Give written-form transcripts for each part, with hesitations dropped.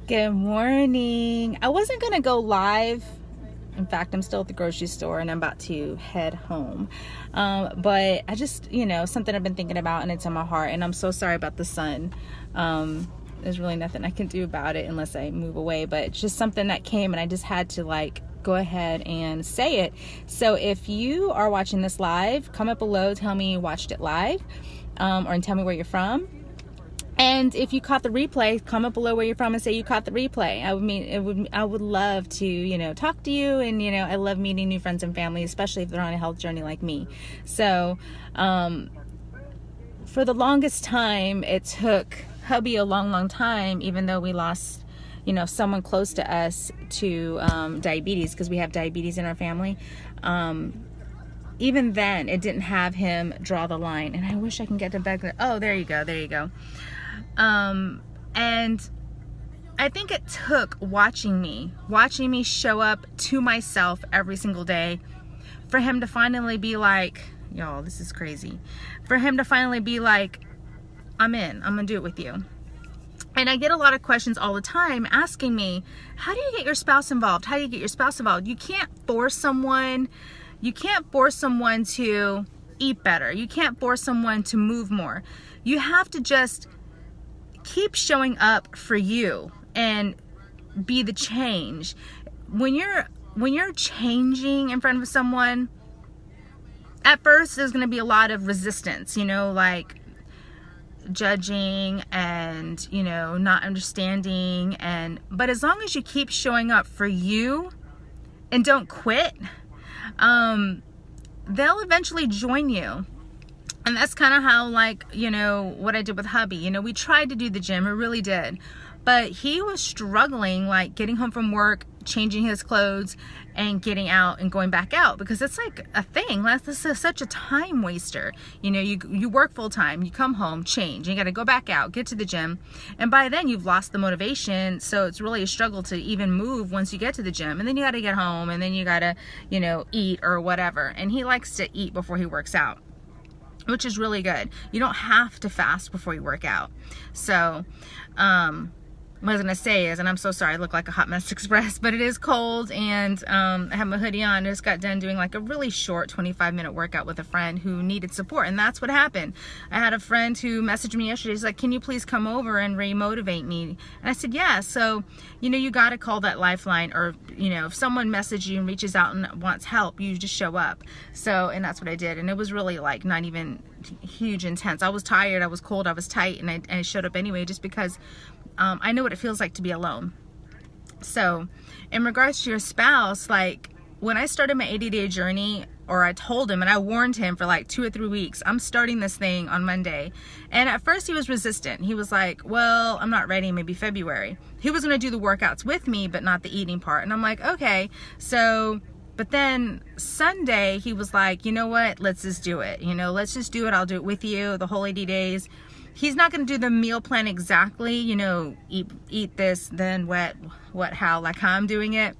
Good morning. I wasn't going to go live. In fact, I'm still at the grocery store and I'm about to head home. But I just, something I've been thinking about and it's in my heart. And I'm so sorry about the sun. There's really nothing I can do about it unless I move away. But it's just something that came and I just had to go ahead and say it. So if you are watching this live, comment below, tell me you watched it live, or tell me where you're from. And if you caught the replay, comment below where you're from and say you caught the replay. I would love to, talk to you. And, I love meeting new friends and family, especially if they're on a health journey like me. So, for the longest time, it took hubby a long time, even though we lost, someone close to us to diabetes, because we have diabetes in our family. Even then, it didn't have him draw the line. And I wish I can get to back. Oh, there you go. And I think it took watching me show up to myself every single day for him to finally be like, y'all, this is crazy. For him to finally be like, I'm gonna do it with you. And I get a lot of questions all the time asking me, how do you get your spouse involved? How do you get your spouse involved? You can't force someone to eat better. You can't force someone to move more. You have to just keep showing up for you and be the change. When you're changing in front of someone, at first there's going to be a lot of resistance, like judging and, not understanding. But as long as you keep showing up for you and don't quit, they'll eventually join you. And that's kind of how, what I did with hubby. We tried to do the gym, we really did. But he was struggling, getting home from work, changing his clothes, and getting out and going back out. Because it's like a thing. This is such a time waster. You work full time, you come home, change. You got to go back out, get to the gym. And by then, you've lost the motivation. So it's really a struggle to even move once you get to the gym. And then you got to get home, and then you got to, eat or whatever. And he likes to eat before he works out, which is really good. You don't have to fast before you work out. So, what I was gonna say is, and I'm so sorry, I look like a hot mess express, but it is cold, and I have my hoodie on. I just got done doing a really short 25-minute workout with a friend who needed support, and that's what happened. I had a friend who messaged me yesterday. She's like, can you please come over and re-motivate me? And I said, yeah. So, you gotta call that lifeline, or, if someone messages you and reaches out and wants help, you just show up. So, and that's what I did, and it was really not even huge intense. I was tired, I was cold, I was tight, and I showed up anyway, just because I know what it feels like to be alone. So in regards to your spouse, when I started my 80-day journey, or I told him and I warned him for 2 or 3 weeks, I'm starting this thing on Monday. And at first he was resistant. He was like, well, I'm not ready, maybe February. He was going to do the workouts with me, but not the eating part. And I'm like, okay. So, but then Sunday he was like, you know what, let's just do it. Let's just do it. I'll do it with you the whole 80 days. He's not going to do the meal plan exactly, eat this, then how I'm doing it.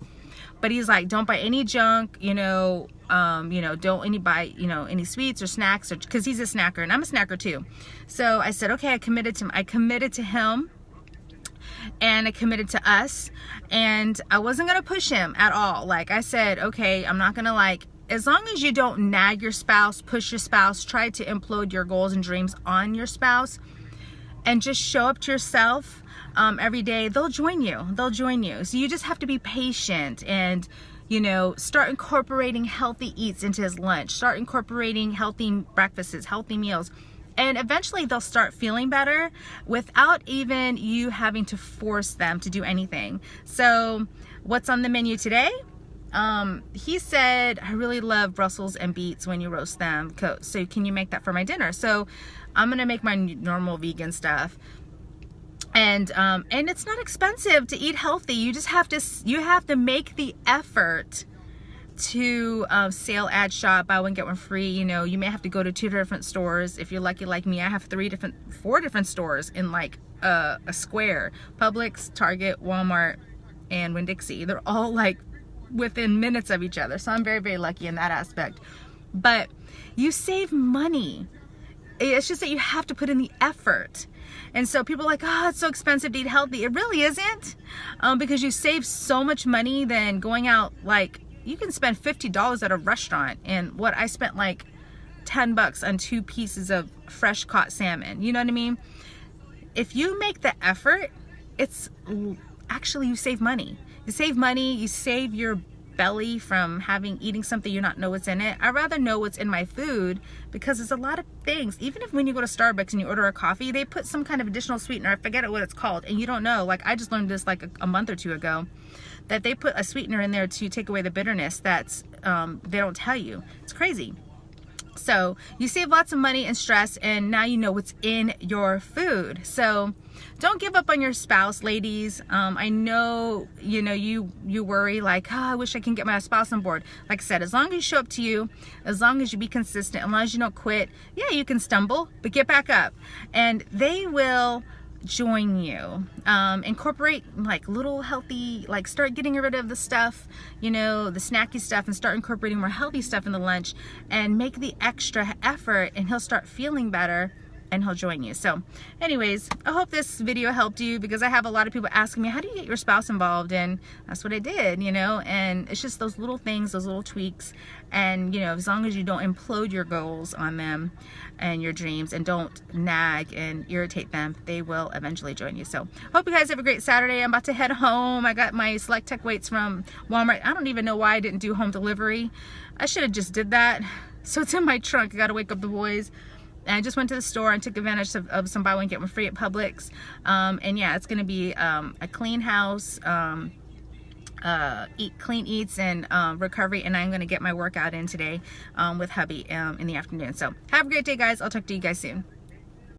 But he's like, don't buy any junk, don't buy any sweets or snacks, because he's a snacker and I'm a snacker too. So I said, okay, I committed to him, and I committed to us, and I wasn't going to push him at all. I said, okay, I'm not going to as long as you don't nag your spouse, push your spouse, try to implode your goals and dreams on your spouse, and just show up to yourself every day, they'll join you. So you just have to be patient and, start incorporating healthy eats into his lunch. Start incorporating healthy breakfasts, healthy meals. And eventually they'll start feeling better without even you having to force them to do anything. So what's on the menu today? He said, I really love Brussels and beets when you roast them. So can you make that for my dinner? So I'm going to make my normal vegan stuff. And it's not expensive to eat healthy. You just have to make the effort to sale ad shop, buy one get one free. You may have to go to 2 different stores. If you're lucky like me, I have 4 different stores in a square: Publix, Target, Walmart, and Winn-Dixie. They're all within minutes of each other. So I'm very, very lucky in that aspect. But you save money. It's just that you have to put in the effort. And so people are like, oh, it's so expensive to eat healthy. It really isn't, because you save so much money than going out. Like, you can spend $50 at a restaurant, and what I spent like $10 on 2 pieces of fresh caught salmon. You know what I mean? If you make the effort, it's actually, you save money. You save money, you save your belly from eating something you not know what's in it. I'd rather know what's in my food, because there's a lot of things. Even if when you go to Starbucks and you order a coffee, they put some kind of additional sweetener. I forget what it's called, and you don't know. Like, I just learned this like a month or 2 ago, that they put a sweetener in there to take away the bitterness that's they don't tell you. It's crazy. So you save lots of money and stress, and now you know what's in your food. So don't give up on your spouse, ladies. I know, you know, you worry like, oh, I wish I can get my spouse on board. Like I said, as long as you show up to you, as long as you be consistent, as long as you don't quit, yeah, you can stumble, but get back up, and they will join you. Incorporate like little healthy, like start getting rid of the stuff, you know, the snacky stuff, and start incorporating more healthy stuff in the lunch, and make the extra effort, and he'll start feeling better, and he'll join you. So anyways, I hope this video helped you, because I have a lot of people asking me, how do you get your spouse involved? And that's what I did, you know. And it's just those little things, those little tweaks, and you know, as long as you don't implode your goals on them and your dreams, and don't nag and irritate them, they will eventually join you. So hope you guys have a great Saturday. I'm about to head home. I got my Select Tech weights from Walmart. I don't even know why I didn't do home delivery. I should have just did that. So it's in my trunk. I got to wake up the boys. And I just went to the store and took advantage of some buy one get one free at Publix. And yeah, it's gonna be a clean house, clean eats, and recovery. And I'm gonna get my workout in today with hubby in the afternoon. So have a great day, guys. I'll talk to you guys soon.